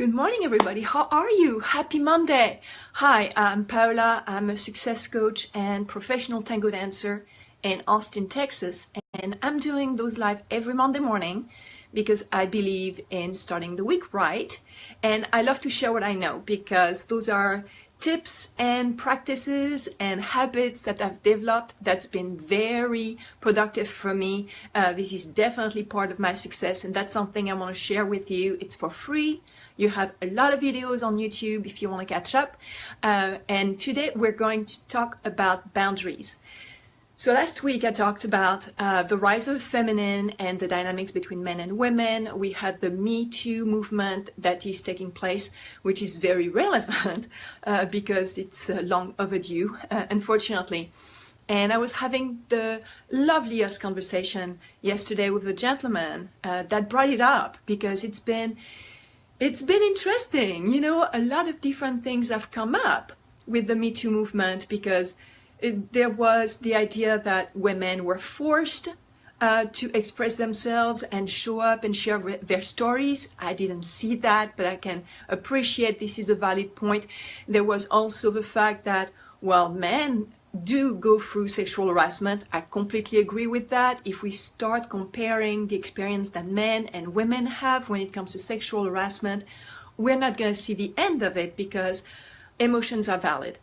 Good morning, everybody. How are you? Happy Monday. Hi, I'm Paola. I'm a success coach and professional tango dancer in Austin, Texas. And I'm doing those live every Monday morning because I believe in starting the week right. And I love to share what I know because those are tips and practices and habits that I've developed that's been very productive for me. This is definitely part of my success, and that's something I want to share with you. It's for free. You have a lot of videos on YouTube if you want to catch up. And today we're going to talk about boundaries. So last week I talked about the rise of feminine and the dynamics between men and women. We had the Me Too movement that is taking place, which is very relevant because it's long overdue, unfortunately. And I was having the loveliest conversation yesterday with a gentleman that brought it up because it's been interesting. You know, a lot of different things have come up with the Me Too movement because there was the idea that women were forced to express themselves and show up and share their stories. I didn't see that, but I can appreciate this is a valid point. There was also the fact that, well, men do go through sexual harassment. I completely agree with that. If we start comparing the experience that men and women have when it comes to sexual harassment, we're not going to see the end of it because emotions are valid.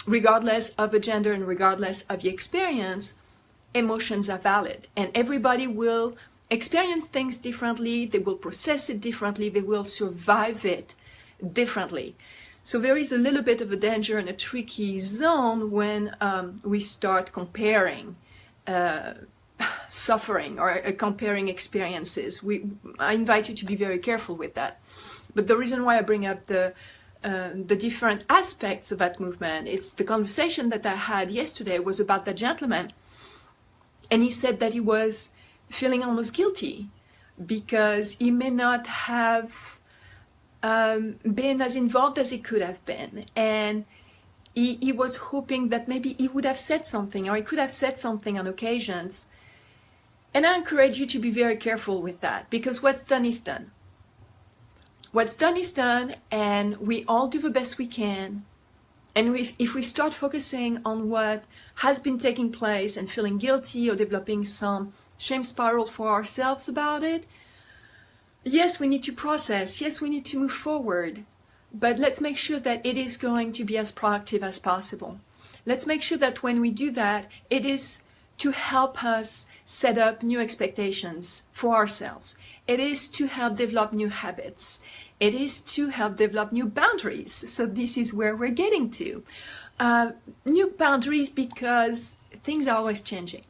Regardless of the gender and regardless of the experience, emotions are valid. And everybody will experience things differently, they will process it differently, they will survive it differently. So there is a little bit of a danger and a tricky zone when we start comparing suffering or comparing experiences. I invite you to be very careful with that. But the reason why I bring up the different aspects of that movement, it's the conversation that I had yesterday was about that gentleman, and he said that he was feeling almost guilty because he may not have been as involved as he could have been, and he was hoping that maybe he would have said something or he could have said something on occasions. And I encourage you to be very careful with that because what's done is done. What's done is done, and we all do the best we can. And if we start focusing on what has been taking place and feeling guilty or developing some shame spiral for ourselves about it, yes, we need to process, yes, we need to move forward, but let's make sure that it is going to be as productive as possible. Let's make sure that when we do that, it is to help us set up new expectations for ourselves. It is to help develop new habits. It is to help develop new boundaries. So this is where we're getting to. New boundaries because things are always changing.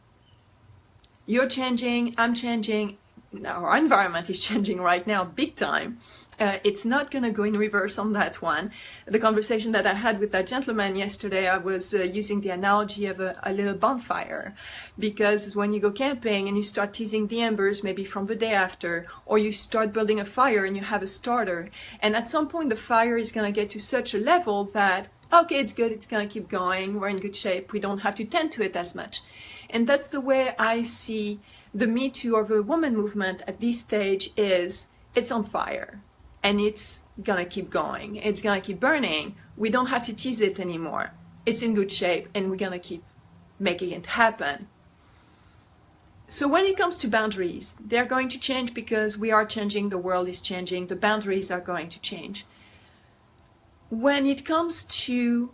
You're changing, I'm changing, our environment is changing right now big time. It's not going to go in reverse on that one. The conversation that I had with that gentleman yesterday, I was using the analogy of a little bonfire, because when you go camping and you start teasing the embers maybe from the day after, or you start building a fire and you have a starter, and at some point the fire is going to get to such a level that, okay, it's good, it's going to keep going, we're in good shape, we don't have to tend to it as much. And that's the way I see the Me Too or the woman movement at this stage is, it's on fire. And it's gonna keep going. It's gonna keep burning. We don't have to tease it anymore. It's in good shape and we're gonna keep making it happen. So when it comes to boundaries, they're going to change because we are changing, the world is changing, the boundaries are going to change. When it comes to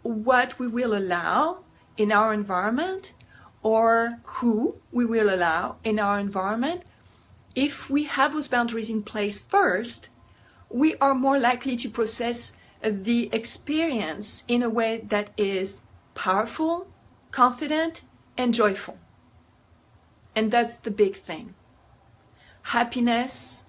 what we will allow in our environment or who we will allow in our environment, if we have those boundaries in place first, we are more likely to process the experience in a way that is powerful, confident, and joyful. And that's the big thing. Happiness,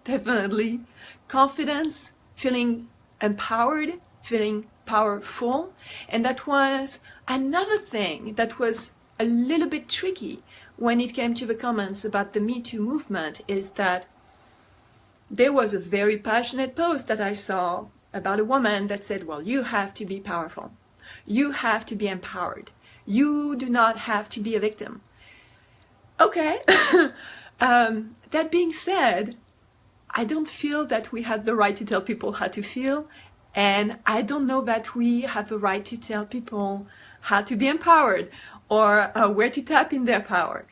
definitely. Confidence, feeling empowered, feeling powerful. And that was another thing that was a little bit tricky when it came to the comments about the Me Too movement, is that there was a very passionate post that I saw about a woman that said, well, you have to be powerful. You have to be empowered. You do not have to be a victim. Okay. That being said, I don't feel that we have the right to tell people how to feel, and I don't know that we have the right to tell people how to be empowered or where to tap in their power.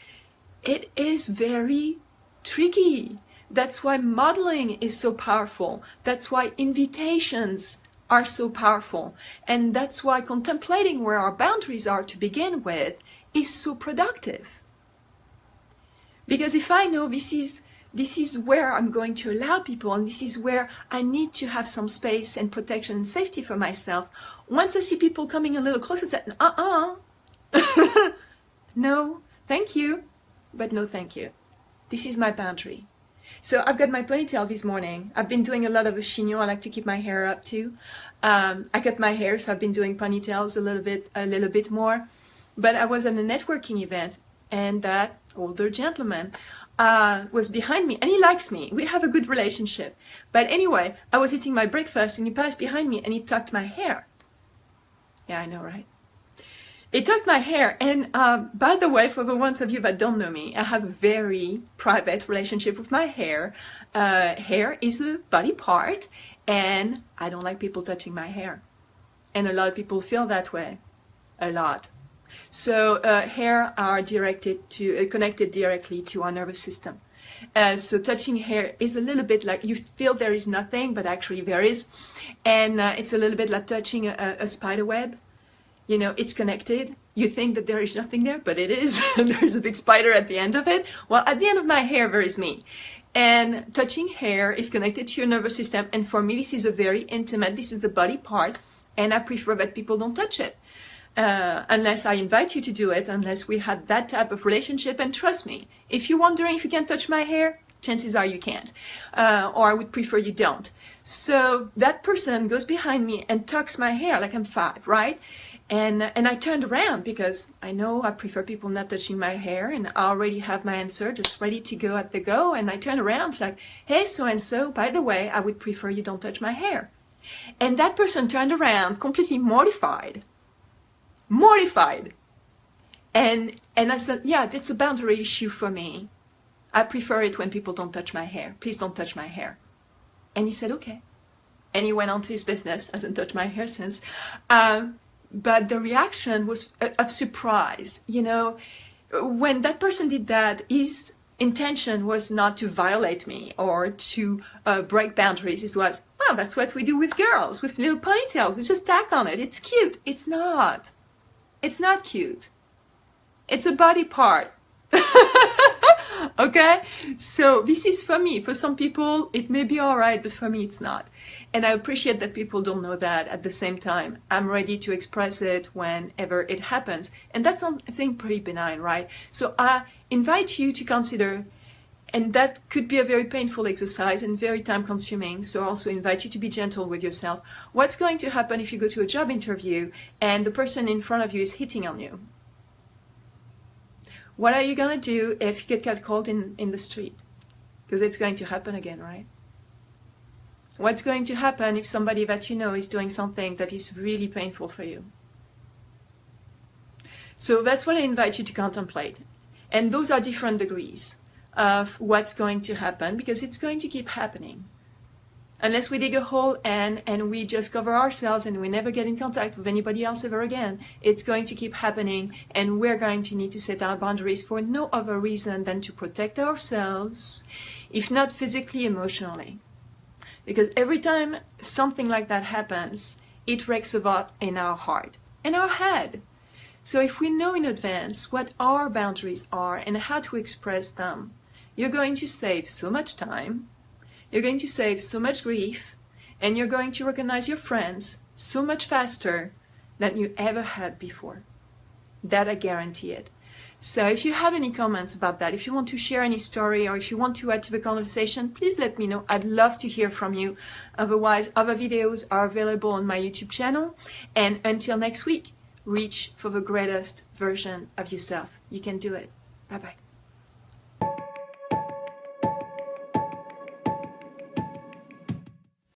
It is very tricky. That's why modeling is so powerful. That's why invitations are so powerful. And that's why contemplating where our boundaries are to begin with is so productive. Because if I know this is where I'm going to allow people, and this is where I need to have some space and protection and safety for myself, once I see people coming a little closer, I say, no, thank you, but no thank you. This is my boundary. So I've got my ponytail this morning. I've been doing a lot of a chignon. I like to keep my hair up too. I cut my hair, so I've been doing ponytails a little bit more. But I was at a networking event, and that older gentleman was behind me, and he likes me. We have a good relationship. But anyway, I was eating my breakfast, and he passed behind me, and he tucked my hair. Yeah, I know, right? He tucked my hair, and by the way, for the ones of you that don't know me, I have a very private relationship with my hair. Hair is a body part, and I don't like people touching my hair. And a lot of people feel that way, a lot. So hair are connected directly to our nervous system. So touching hair is a little bit like, you feel there is nothing, but actually there is. And it's a little bit like touching a spider web. You know, it's connected. You think that there is nothing there, but it is. There's a big spider at the end of it. Well, at the end of my hair, there is me. And touching hair is connected to your nervous system. And for me, this is a very intimate, this is a body part. And I prefer that people don't touch it. Unless I invite you to do it, unless we have that type of relationship. And trust me, if you're wondering if you can touch my hair, chances are you can't. Or I would prefer you don't. So that person goes behind me and tucks my hair like I'm 5, right? And I turned around because I know I prefer people not touching my hair, and I already have my answer just ready to go at the go. And I turned around, it's like, hey, so-and-so, by the way, I would prefer you don't touch my hair. And that person turned around completely mortified. And I said, yeah, that's a boundary issue for me. I prefer it when people don't touch my hair. Please don't touch my hair. And he said, okay. And he went on to his business, hasn't touched my hair since. But the reaction was of surprise. You know, when that person did that, his intention was not to violate me or to break boundaries. It was, well, that's what we do with girls, with little ponytails. We just tack on it. It's cute. It's not. It's not cute. It's a body part. Okay? So this is for me. For some people, it may be all right, but for me, it's not. And I appreciate that people don't know that. At the same time, I'm ready to express it whenever it happens. And that's something pretty benign, right? So I invite you to consider, and that could be a very painful exercise and very time consuming. So I also invite you to be gentle with yourself. What's going to happen if you go to a job interview and the person in front of you is hitting on you? What are you going to do if you get catcalled in the street? Because it's going to happen again, right? What's going to happen if somebody that you know is doing something that is really painful for you? So that's what I invite you to contemplate. And those are different degrees of what's going to happen, because it's going to keep happening. Unless we dig a hole and we just cover ourselves and we never get in contact with anybody else ever again, it's going to keep happening, and we're going to need to set our boundaries for no other reason than to protect ourselves, if not physically, emotionally. Because every time something like that happens, it wreaks a lot in our heart and our head. So if we know in advance what our boundaries are and how to express them, you're going to save so much time. You're going to save so much grief, and you're going to recognize your friends so much faster than you ever had before. That I guarantee it. So if you have any comments about that, if you want to share any story, or if you want to add to the conversation, please let me know. I'd love to hear from you. Otherwise, other videos are available on my YouTube channel. And until next week, reach for the greatest version of yourself. You can do it. Bye-bye.